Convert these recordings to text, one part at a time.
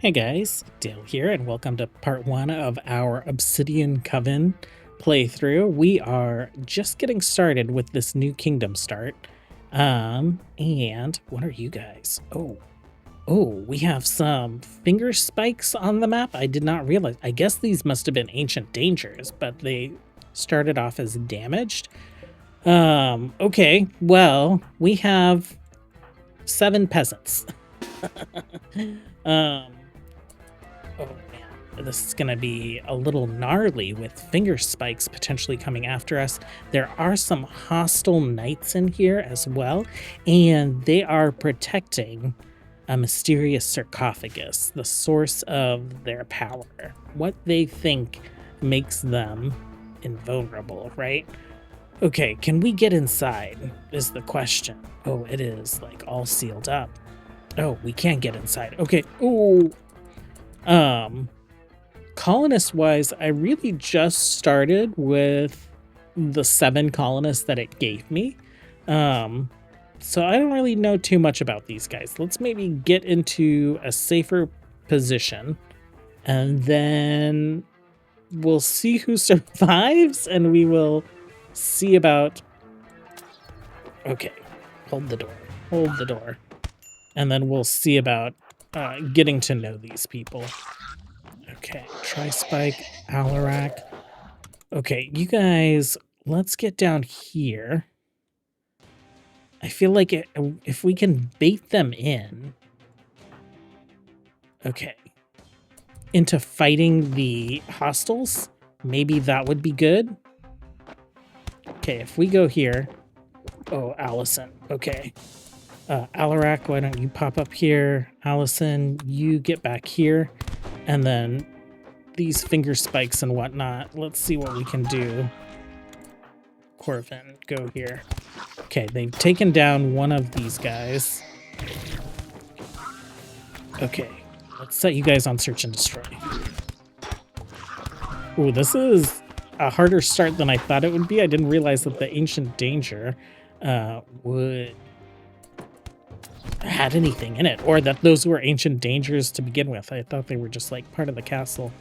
Hey guys, Dale here, and welcome to part 1 of our Obsidian Coven playthrough. We are just getting started with this new kingdom start. And what are you guys? Oh, we have some finger spikes on the map. I did not realize. I guess these must have been ancient dangers, but they started off as damaged. Okay, well, we have 7 peasants. Oh man, this is gonna be a little gnarly with finger spikes potentially coming after us. There are some hostile knights in here as well, and they are protecting a mysterious sarcophagus, the source of their power. What they think makes them invulnerable, right? Okay, can we get inside is the question. Oh, it is like all sealed up. Oh, we can't get inside. Okay. Ooh. Colonist wise, I really just started with the 7 colonists that it gave me. So I don't really know too much about these guys. Let's maybe get into a safer position and then we'll see who survives and we will see about. Okay, hold the door. And then we'll see about getting to know these people. Okay, Tri-Spike, Alarak. Okay, you guys, let's get down here. I feel like if we can bait them in, okay, into fighting the hostiles, maybe that would be good. Okay, if we go here, oh, Allison, okay. Alarak, why don't you pop up here? Allison, you get back here. And then these finger spikes and whatnot. Let's see what we can do. Coven, go here. Okay, they've taken down one of these guys. Okay, let's set you guys on search and destroy. Ooh, this is a harder start than I thought it would be. I didn't realize that the ancient danger would had anything in it, or that those were ancient dangers to begin with. I thought they were just like part of the castle.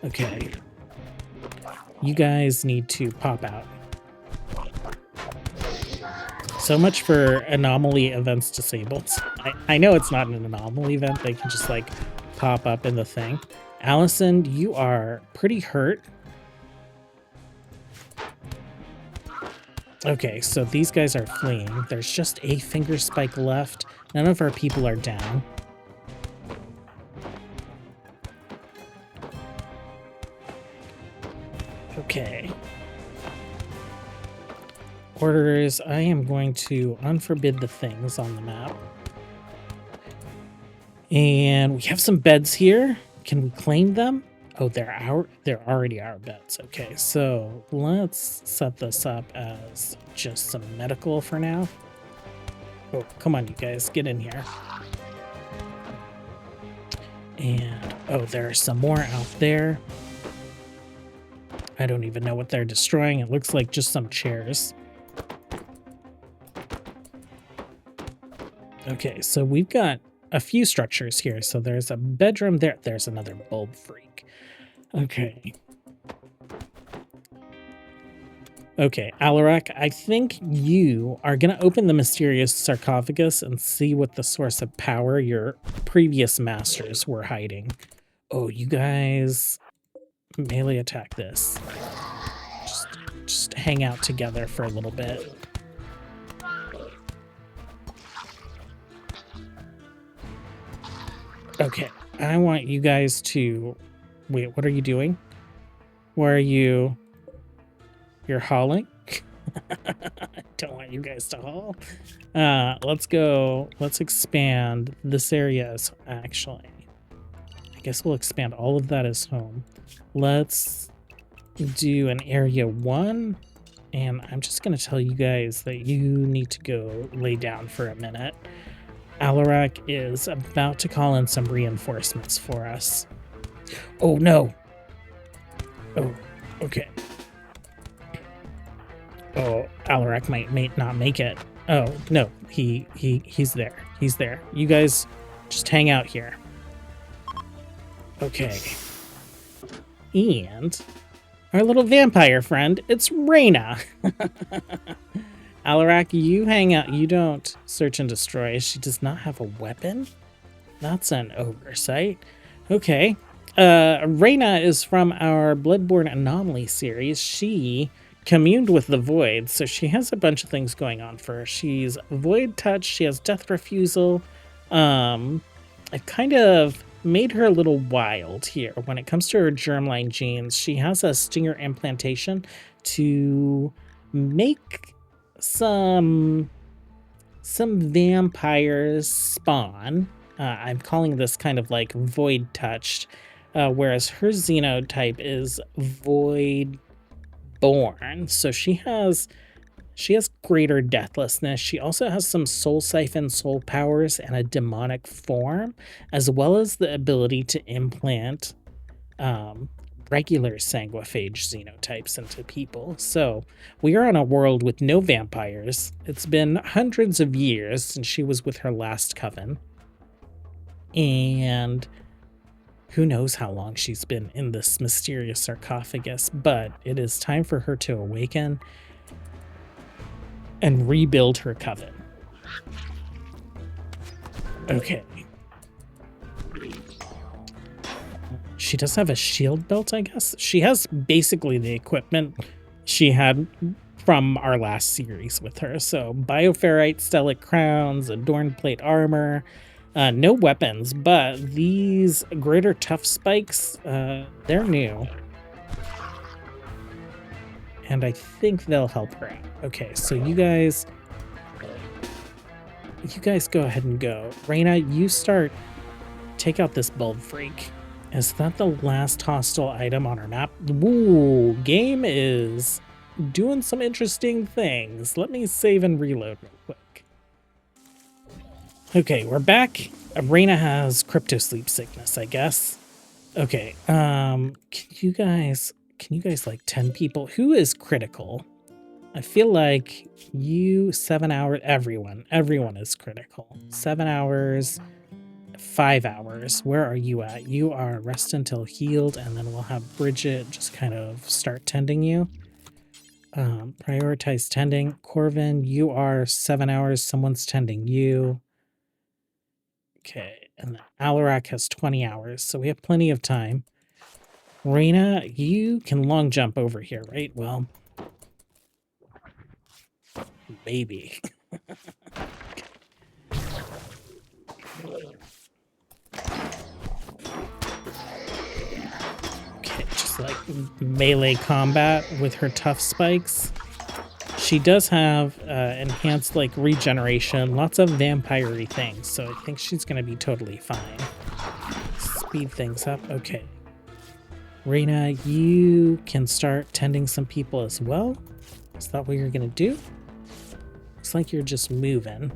Okay, you guys need to pop out. So much for anomaly events disabled. I know it's not an anomaly event. They can just like pop up in the thing. Allison, you are pretty hurt. Okay, so these guys are fleeing. There's just a finger spike left. None of our people are down. Okay. Orders, I am going to unforbid the things on the map. And we have some beds here. Can we claim them? Oh, they're already our beds. Okay, so let's set this up as just some medical for now. Oh, come on, you guys, get in here. And, oh, there are some more out there. I don't even know what they're destroying. It looks like just some chairs. Okay, so we've got a few structures here. So there's a bedroom there. There's another bulb freak. Okay. Okay, Alarak, I think you are going to open the mysterious sarcophagus and see what the source of power your previous masters were hiding. Oh, you guys melee attack this. Just hang out together for a little bit. Okay, I want you guys to... Wait, what are you doing? Where are you... You're hauling? I don't want you guys to haul. Let's go. Let's expand this area as... Actually, I guess we'll expand all of that as home. Let's do an area 1. And I'm just going to tell you guys that you need to go lay down for a minute. Alarak is about to call in some reinforcements for us. Oh, no. Oh, okay. Oh, Alarak might not make it. Oh, no. He's there. He's there. You guys just hang out here. Okay. And our little vampire friend, it's Raina. Alarak, you hang out. You don't search and destroy. She does not have a weapon? That's an oversight. Okay. Raina is from our Bloodborne Anomaly series. She communed with the Void, so she has a bunch of things going on for her. She's Void Touch, she has Death Refusal. I've kind of made her a little wild here. When it comes to her germline genes, she has a Stinger implantation to make some vampires spawn. I'm calling this kind of like void touched, whereas her xenotype is void born. So she has greater deathlessness. She also has some soul siphon soul powers and a demonic form, as well as the ability to implant regular sanguiphage xenotypes into people. So we are on a world with no vampires. It's been hundreds of years since she was with her last coven. And who knows how long she's been in this mysterious sarcophagus, but it is time for her to awaken and rebuild her coven. Okay. She does have a shield belt, I guess. She has basically the equipment she had from our last series with her. So bioferrite, stellate crowns, adorned plate armor, no weapons, but these greater tough spikes, they're new. And I think they'll help her out. Okay, so you guys go ahead and go. Raina, you take out this bulb freak. Is that the last hostile item on our map? Ooh, game is doing some interesting things. Let me save and reload real quick. Okay, we're back. Raina has crypto sleep sickness, I guess. Okay, can you guys like 10 people? Who is critical? I feel like you 7 hours, everyone is critical. 7 hours, 5 hours. Where are you at? You are rest until healed, and then we'll have Bridget just kind of start tending you. Prioritize tending. Coven, you are 7 hours. Someone's tending you. Okay, and then Alarak has 20 hours, so we have plenty of time. Raina, you can long jump over here, right? Well, maybe. Okay, just like melee combat with her tough spikes. She does have enhanced like regeneration, lots of vampire-y things, so I think she's gonna be totally fine. Speed things up. Okay. Raina, you can start tending some people as well. Is that what you're gonna do? Looks like you're just moving.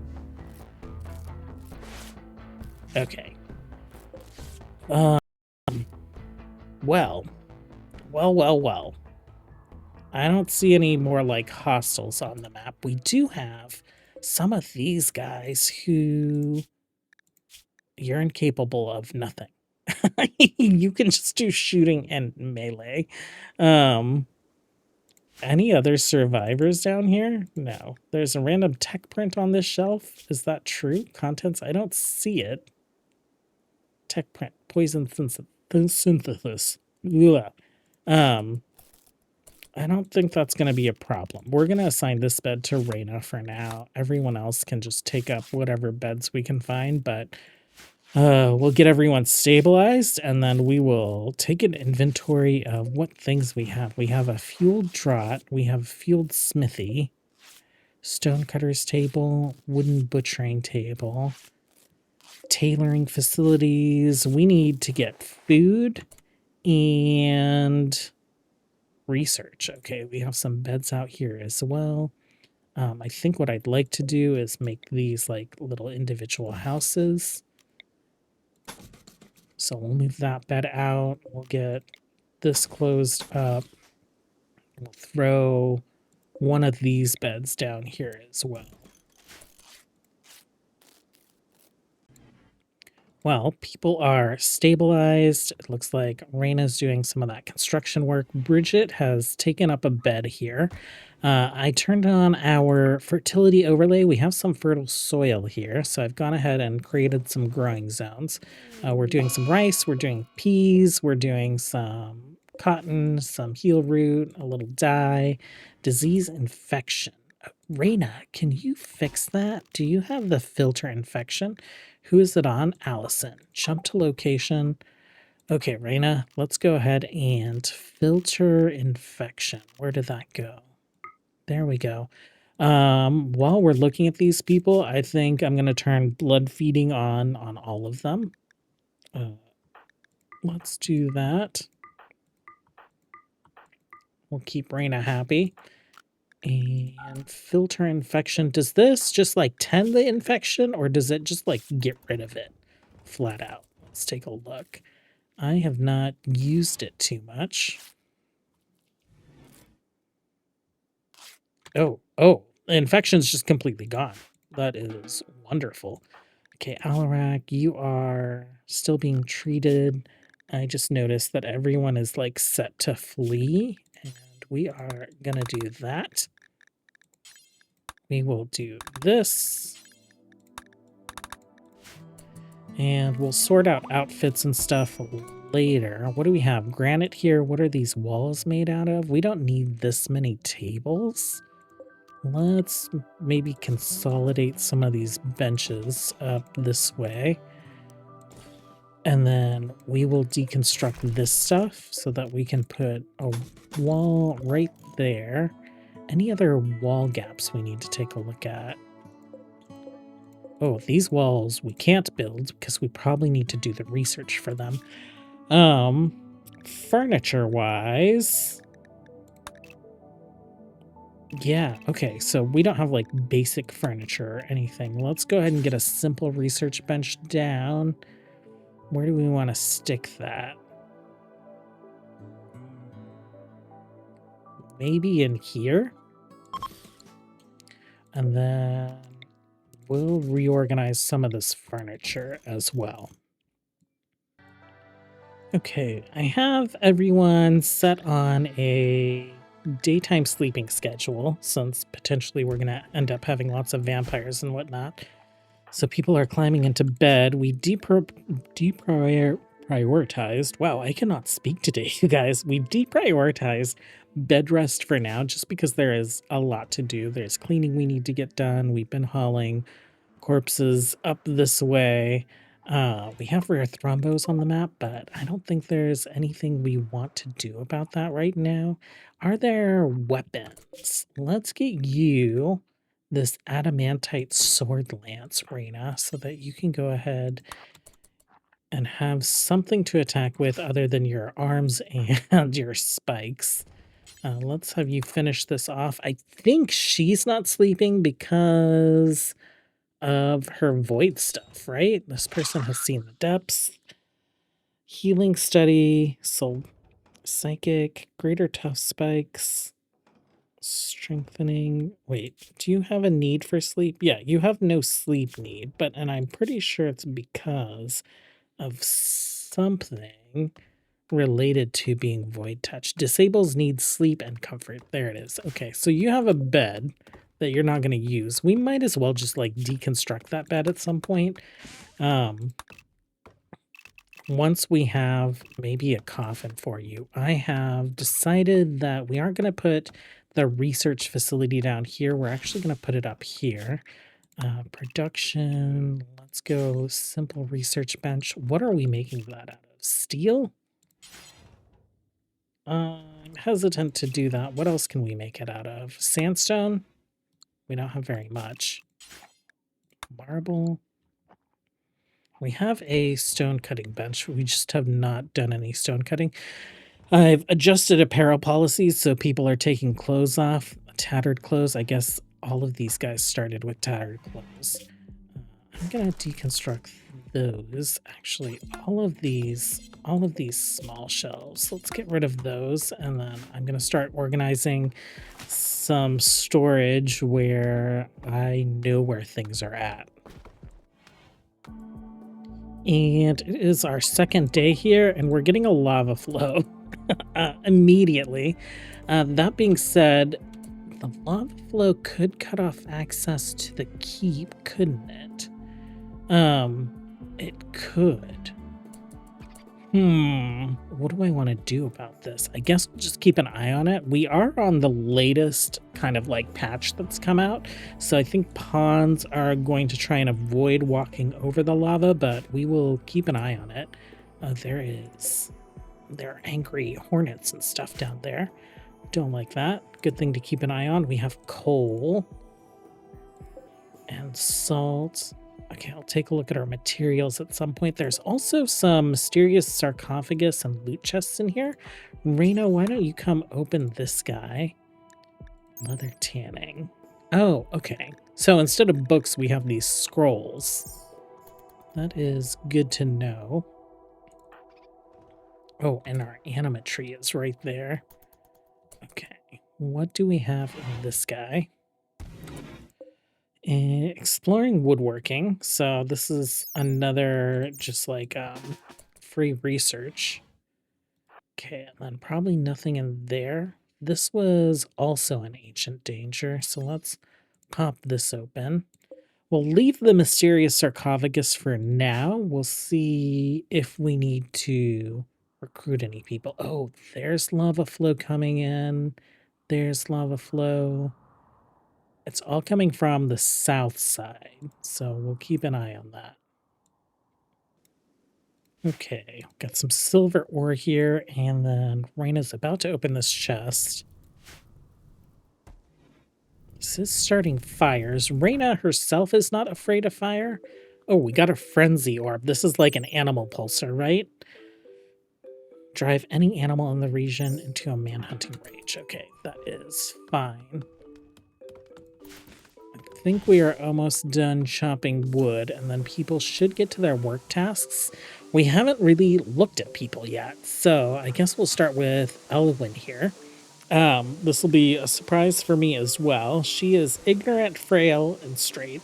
Okay. Well. I don't see any more like hostiles on the map. We do have some of these guys who you're incapable of nothing. You can just do shooting and melee. Any other survivors down here? No. There's a random tech print on this shelf. Is that true? Contents? I don't see it. Tech print. Poison synthesis. Ugh. I don't think that's going to be a problem. We're going to assign this bed to Raina for now. Everyone else can just take up whatever beds we can find, but we'll get everyone stabilized, and then we will take an inventory of what things we have. We have a fueled draught, we have fueled smithy, stonecutter's table, wooden butchering table, tailoring facilities. We need to get food and research. Okay, we have some beds out here as well. I think what I'd like to do is make these like little individual houses. So we'll move that bed out. We'll get this closed up. We'll throw one of these beds down here as well. Well, people are stabilized. It looks like Raina's doing some of that construction work. Bridget has taken up a bed here. I turned on our fertility overlay. We have some fertile soil here, so I've gone ahead and created some growing zones. We're doing some rice, we're doing peas, we're doing some cotton, some heel root, a little dye, disease infection. Raina, can you fix that? Do you have the filter infection? Who is it on? Allison. Jump to location. Okay, Raina, let's go ahead and filter infection. Where did that go? There we go. While we're looking at these people, I think I'm going to turn blood feeding on all of them. Let's do that. We'll keep Raina happy. And filter infection. Does this just like tend the infection, or does it just like get rid of it flat out? Let's take a look. I have not used it too much. Oh, the infection's just completely gone. That is wonderful. Okay, Alarak, you are still being treated. I just noticed that everyone is like set to flee, and we are gonna do that. We will do this. And we'll sort out outfits and stuff later. What do we have? Granite here. What are these walls made out of? We don't need this many tables. Let's maybe consolidate some of these benches up this way. And then we will deconstruct this stuff so that we can put a wall right there. Any other wall gaps we need to take a look at? Oh, these walls we can't build because we probably need to do the research for them. Furniture-wise, yeah, okay, so we don't have like basic furniture or anything. Let's go ahead and get a simple research bench down. Where do we want to stick that? Maybe in here? And then we'll reorganize some of this furniture as well. Okay, I have everyone set on a daytime sleeping schedule, since potentially we're going to end up having lots of vampires and whatnot. So people are climbing into bed. We deprioritized. Wow, I cannot speak today, you guys. We deprioritized bed rest for now, just because there is a lot to do. There's cleaning we need to get done. We've been hauling corpses up this way. We have rare thrombos on the map, but I don't think there's anything we want to do about that right now. Are there weapons? Let's get you this adamantite sword lance, Raina, so that you can go ahead and have something to attack with other than your arms and your spikes. Let's have you finish this off. I think she's not sleeping because of her void stuff, right? This person has seen the depths. Healing study, soul, psychic, greater tough spikes, strengthening. Wait, do you have a need for sleep? Yeah, you have no sleep need, and I'm pretty sure it's because of something related to being void touch. Disables need sleep and comfort. There it is. Okay, so you have a bed that you're not going to use. We might as well just like deconstruct that bed at some point. Once we have maybe a coffin for you. I have decided that we aren't going to put the research facility down here. We're actually going to put it up here. Production. Let's go simple research bench. What are we making that out of? Steel? I'm hesitant to do that. What else can we make it out of? Sandstone? We don't have very much. Marble. We have a stone cutting bench. We just have not done any stone cutting. I've adjusted apparel policies so people are taking clothes off. Tattered clothes. I guess all of these guys started with tattered clothes. I'm gonna deconstruct those. Actually, all of these small shelves. Let's get rid of those, and then I'm gonna start organizing some storage where I know where things are at. And it is our second day here, and we're getting a lava flow immediately. That being said, the lava flow could cut off access to the keep, couldn't it? It could. What do I want to do about this? I guess we'll just keep an eye on it. We are on the latest kind of like patch that's come out, so I think pawns are going to try and avoid walking over the lava, but we will keep an eye on it. There are angry hornets and stuff down there. Don't like that. Good thing to keep an eye on. We have coal and salt. Okay, I'll take a look at our materials at some point. There's also some mysterious sarcophagus and loot chests in here. Raina, why don't you come open this guy? Leather tanning. Oh, okay. So instead of books, we have these scrolls. That is good to know. Oh, and our animatree is right there. Okay, what do we have in this guy? Exploring woodworking. So this is another just like free research. Okay, and then probably nothing in there. This was also an ancient danger, so let's pop this open. We'll leave the mysterious sarcophagus for now. We'll see if we need to recruit any people. Oh, there's lava flow coming in. There's lava flow. It's all coming from the south side, so we'll keep an eye on that. Okay, got some silver ore here, and then Raina's about to open this chest. This is starting fires. Raina herself is not afraid of fire. Oh, we got a frenzy orb. This is like an animal pulsar, right? Drive any animal in the region into a manhunting rage. Okay, that is fine. I think we are almost done chopping wood, and then people should get to their work tasks. We haven't really looked at people yet, so I guess we'll start with Elwyn here. This will be a surprise for me as well. She is ignorant, frail, and straight.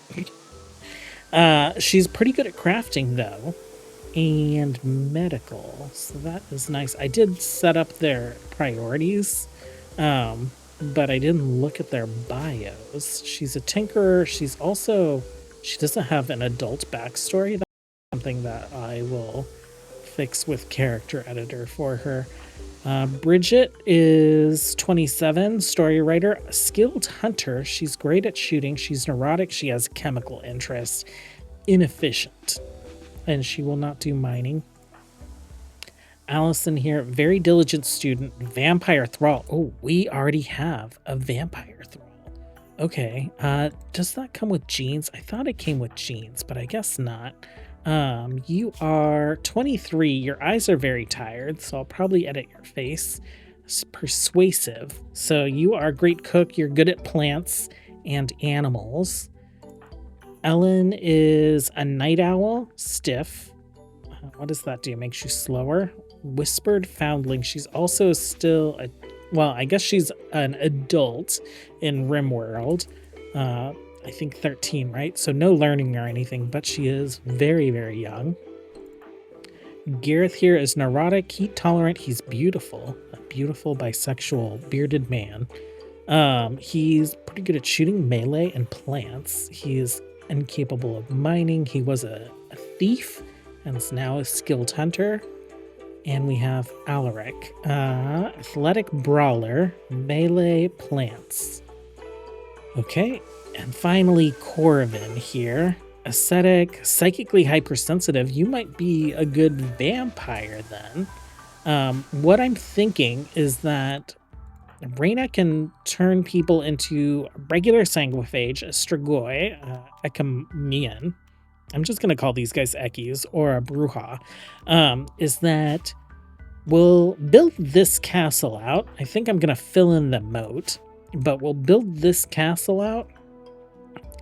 She's pretty good at crafting, though, and medical, so that is nice. I did set up their priorities, but I didn't look at their bios. She's a tinkerer. She doesn't have an adult backstory. That's something that I will fix with character editor for her. Bridget is 27, story writer, a skilled hunter. She's great at shooting. She's neurotic. She has chemical interest, inefficient, and she will not do mining. Allison here, very diligent student, vampire thrall. Oh, we already have a vampire thrall. Okay, does that come with jeans? I thought it came with jeans, but I guess not. You are 23, your eyes are very tired, so I'll probably edit your face. It's persuasive. So you are a great cook, you're good at plants and animals. Ellen is a night owl, stiff. What does that do? Makes you slower? Whispered foundling. She's also still I guess she's an adult in RimWorld. I think 13, right? So no learning or anything, but she is very, very young. Gareth here is neurotic, heat tolerant, he's beautiful. A beautiful bisexual bearded man. He's pretty good at shooting melee and plants. He is incapable of mining. He was a thief and is now a skilled hunter. And we have Alaric, athletic brawler, melee plants. Okay, and finally Coven here, ascetic, psychically hypersensitive. You might be a good vampire then. What I'm thinking is that Raina can turn people into regular sanguiphage, a strigoi, ecamian. I'm just going to call these guys Ekis, or a Bruja, is that we'll build this castle out. I think I'm going to fill in the moat, but we'll build this castle out,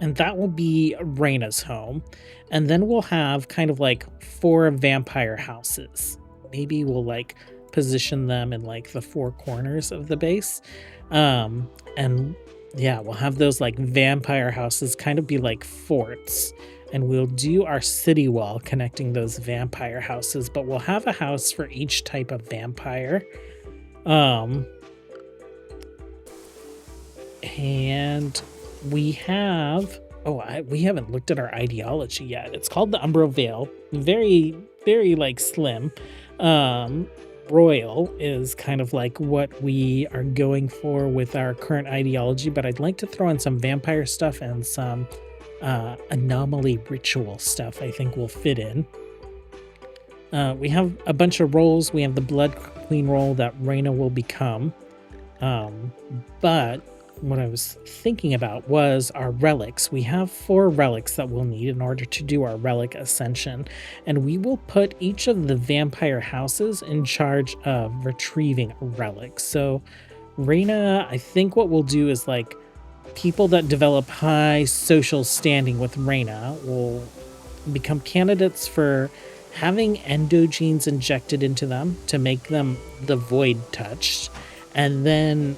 and that will be Raina's home. And then we'll have kind of like 4 vampire houses. Maybe we'll like position them in like the 4 corners of the base. And yeah, we'll have those like vampire houses kind of be like forts. and we'll do our city wall connecting those vampire houses, but we'll have a house for each type of vampire. And we have, we haven't looked at our ideology yet. It's called the Umbral Veil. Very, very like slim. Royal is kind of like what we are going for with our current ideology, but I'd like to throw in some vampire stuff and some anomaly ritual stuff I think will fit in. We have a bunch of roles. We have the Blood Queen role that Raina will become. But what I was thinking about was our relics. We have 4 relics that we'll need in order to do our relic ascension, and we will put each of the vampire houses in charge of retrieving relics. So Raina, I think what we'll do is like people that develop high social standing with Raina will become candidates for having endogenes injected into them to make them the void touched, and then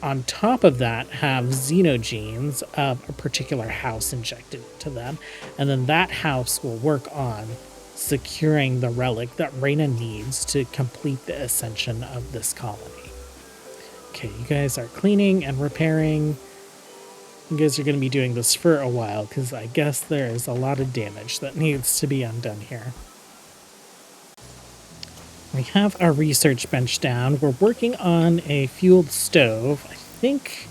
on top of that have xenogenes of a particular house injected into them, and then that house will work on securing the relic that Raina needs to complete the ascension of this colony. Okay, you guys are cleaning and repairing. You guys are going to be doing this for a while because I guess there is a lot of damage that needs to be undone here. We have our research bench down. We're working on a fueled stove. I think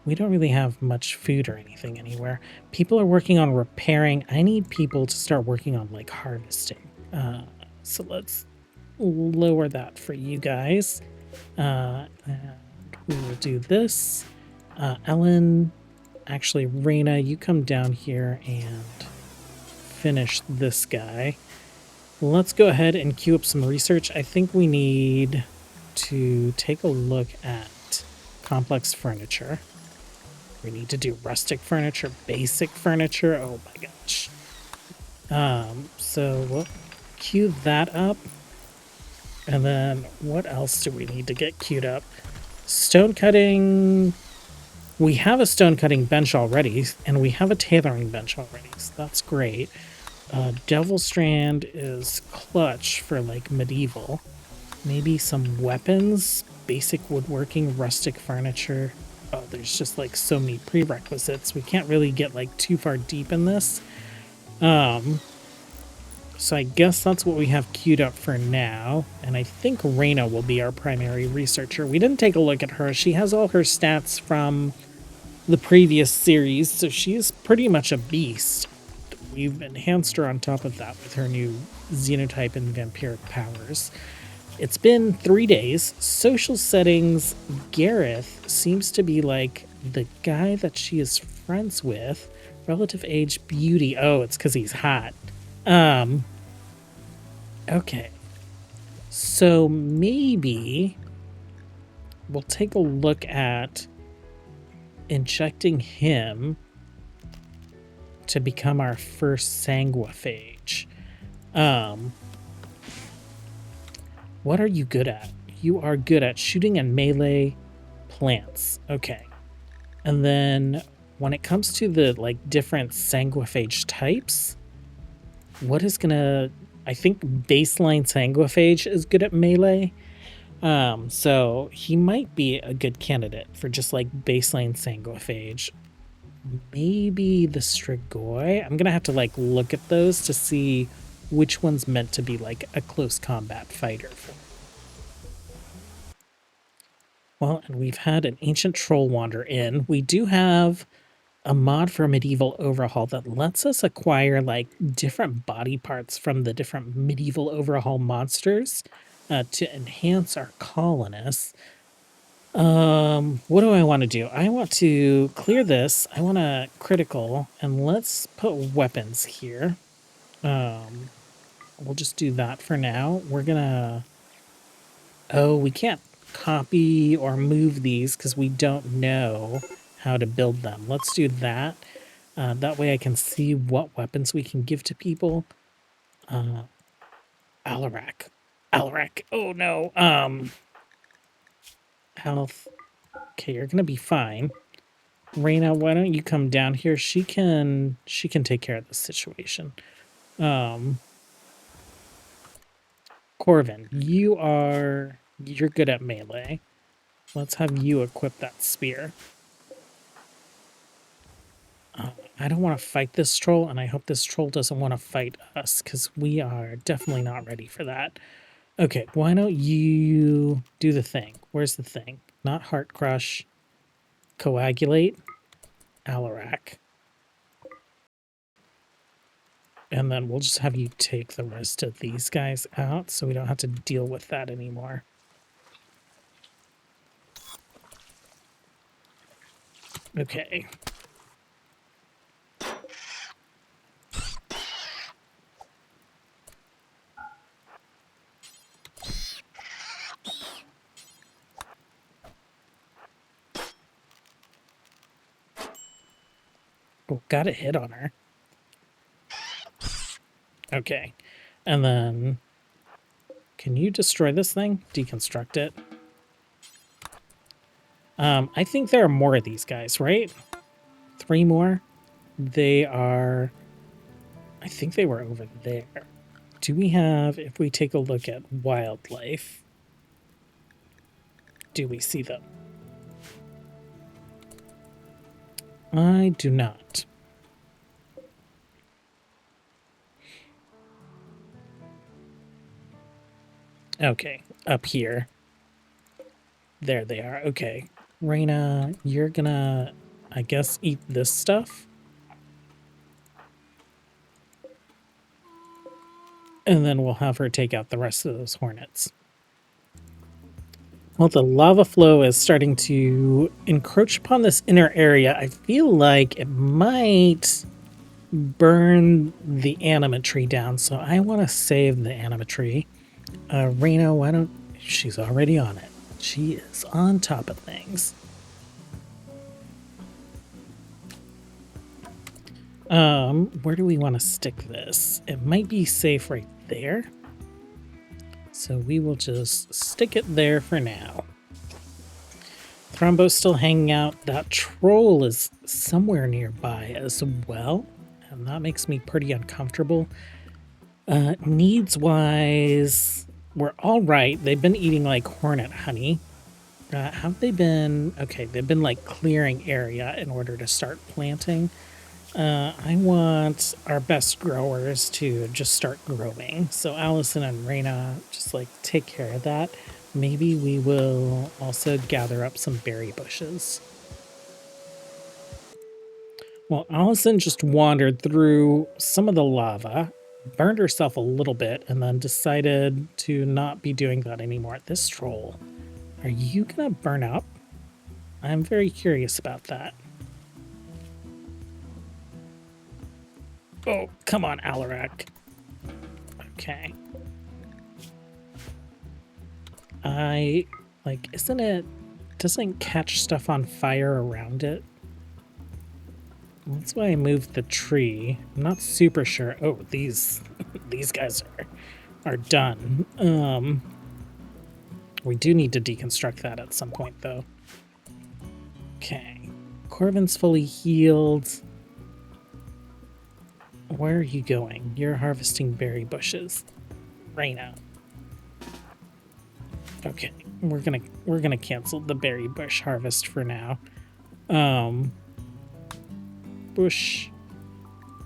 we don't really have much food or anything anywhere. People are working on repairing. I need people to start working on like harvesting. So let's lower that for you guys. And we will do this. Ellen, actually Raina, you come down here and finish this guy. Let's go ahead and queue up some research. I think we need to take a look at complex furniture. We need to do rustic furniture, basic furniture. Oh my gosh. So we'll queue that up. And then what else do we need to get queued up? Stone cutting. We have a stone cutting bench already, and we have a tailoring bench already, so that's great. Devil Strand is clutch for like medieval. Maybe some weapons, basic woodworking, rustic furniture. Oh, there's just like so many prerequisites. We can't really get like too far deep in this. So I guess that's what we have queued up for now. And I think Raina will be our primary researcher. We didn't take a look at her. She has all her stats from the previous series, so she is pretty much a beast. We've enhanced her on top of that with her new xenotype and vampiric powers. It's been 3 days. Social settings, Gareth seems to be like the guy that she is friends with. Relative age, beauty. Oh, it's because he's hot. Okay. So maybe we'll take a look at injecting him to become our first sanguiphage. What are you good at? You are good at shooting and melee plants. Okay. And then when it comes to the like different sanguiphage types, what is gonna, I think baseline sanguiphage is good at melee. So he might be a good candidate for just like baseline sanguiphage. Maybe the Strigoi. I'm gonna have to like look at those to see which one's meant to be like a close combat fighter for. Well, and we've had an ancient troll wander in. We do have a mod for medieval overhaul that lets us acquire like different body parts from the different medieval overhaul monsters to enhance our colonists. What do I want to do? I want to clear this. I want to critical, and let's put weapons here. We'll just do that for now. We're gonna, oh, we can't copy or move these because we don't know how to build them. Let's do that. That way I can see what weapons we can give to people. Alarak. Oh no. Health. Okay, you're gonna be fine. Raina, why don't you come down here? She can take care of this situation. Corvin, you're good at melee. Let's have you equip that spear. I don't want to fight this troll, and I hope this troll doesn't want to fight us, because we are definitely not ready for that. Okay, why don't you do the thing? Where's the thing? Not Heart Crush. Coagulate. Alarak. And then we'll just have you take the rest of these guys out, so we don't have to deal with that anymore. Okay. Oh, got a hit on her. Okay. And then, can you destroy this thing? Deconstruct it. I think there are more of these guys, right? 3 more? They are... I think they were over there. Do we have... If we take a look at wildlife, do we see them? I do not. Okay, up here. There they are. Okay. Raina, you're gonna, I guess, eat this stuff. And then we'll have her take out the rest of those hornets. Well, the lava flow is starting to encroach upon this inner area. I feel like it might burn the animatree down, so I want to save the animatree. Raina, why don't... She's already on it. She is on top of things. Where do we want to stick this? It might be safe right there. So we will just stick it there for now. Thrombo's still hanging out. That troll is somewhere nearby as well. And that makes me pretty uncomfortable. Needs-wise, we're all right. They've been eating like hornet honey. Have they been... Okay, they've been like clearing area in order to start planting. I want our best growers to just start growing. So Allison and Raina, just like take care of that. Maybe we will also gather up some berry bushes. Well, Allison just wandered through some of the lava, burned herself a little bit, and then decided to not be doing that anymore. This troll, are you gonna burn up? I'm very curious about that. Oh, come on, Alarak. Okay. Isn't it... Doesn't catch stuff on fire around it? That's why I moved the tree. I'm not super sure. Oh, these guys are done. We do need to deconstruct that at some point, though. Okay. Corvin's fully healed. Where are you going? You're harvesting berry bushes. Raina. Okay, we're gonna cancel the berry bush harvest for now. Bush,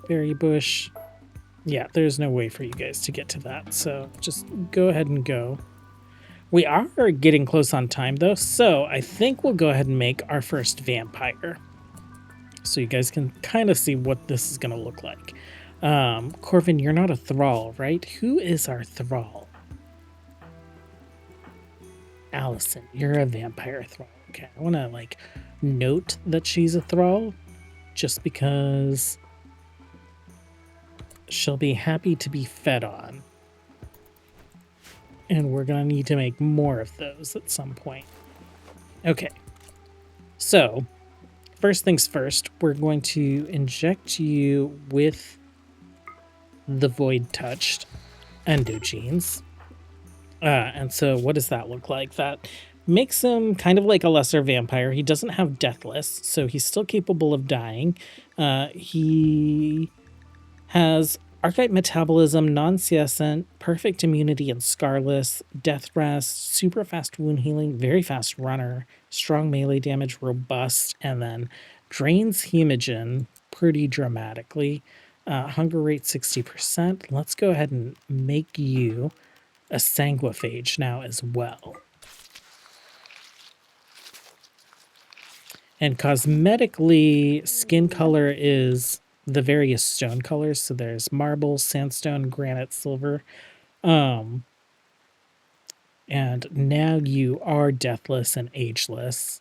berry bush. Yeah, there's no way for you guys to get to that, so just go ahead and go. We are getting close on time though, so I think we'll go ahead and make our first vampire. So you guys can kind of see what this is gonna look like. Corvin, you're not a thrall, right? Who is our thrall? Allison, you're a vampire thrall. Okay, I want to like note that she's a thrall just because she'll be happy to be fed on. And we're going to need to make more of those at some point. Okay, so first things first, we're going to inject you with the Void Touched endogenes. And so what does that look like? That makes him kind of like a lesser vampire. He doesn't have deathless, so he's still capable of dying. He has archetype metabolism, non-senescent, perfect immunity and scarless, death rest, super fast wound healing, very fast runner, strong melee damage, robust, and then drains hemogen pretty dramatically. Hunger rate 60%. Let's go ahead and make you a sanguiphage now as well. And cosmetically, skin color is the various stone colors. So there's marble, sandstone, granite, silver. And now you are deathless and ageless,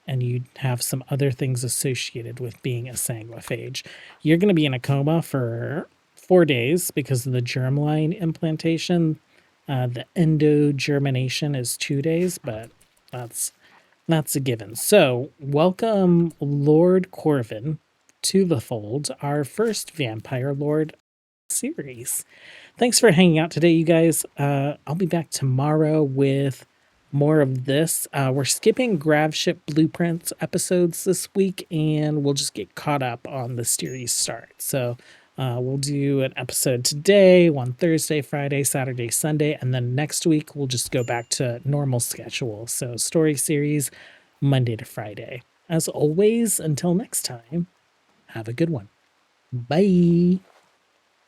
and you have some other things associated with being a sanguiphage. You're going to be in a coma for 4 days because of the germline implantation. The endogermination is 2 days, but that's a given. So, welcome Lord Corvin to the fold, our first vampire lord series. Thanks for hanging out today, you guys. I'll be back tomorrow with more of this. We're skipping Gravship Blueprints episodes this week, and we'll just get caught up on the series start. So we'll do an episode today, one Thursday, Friday, Saturday, Sunday, and then next week we'll just go back to normal schedule. So story series, Monday to Friday. As always, until next time, have a good one. Bye.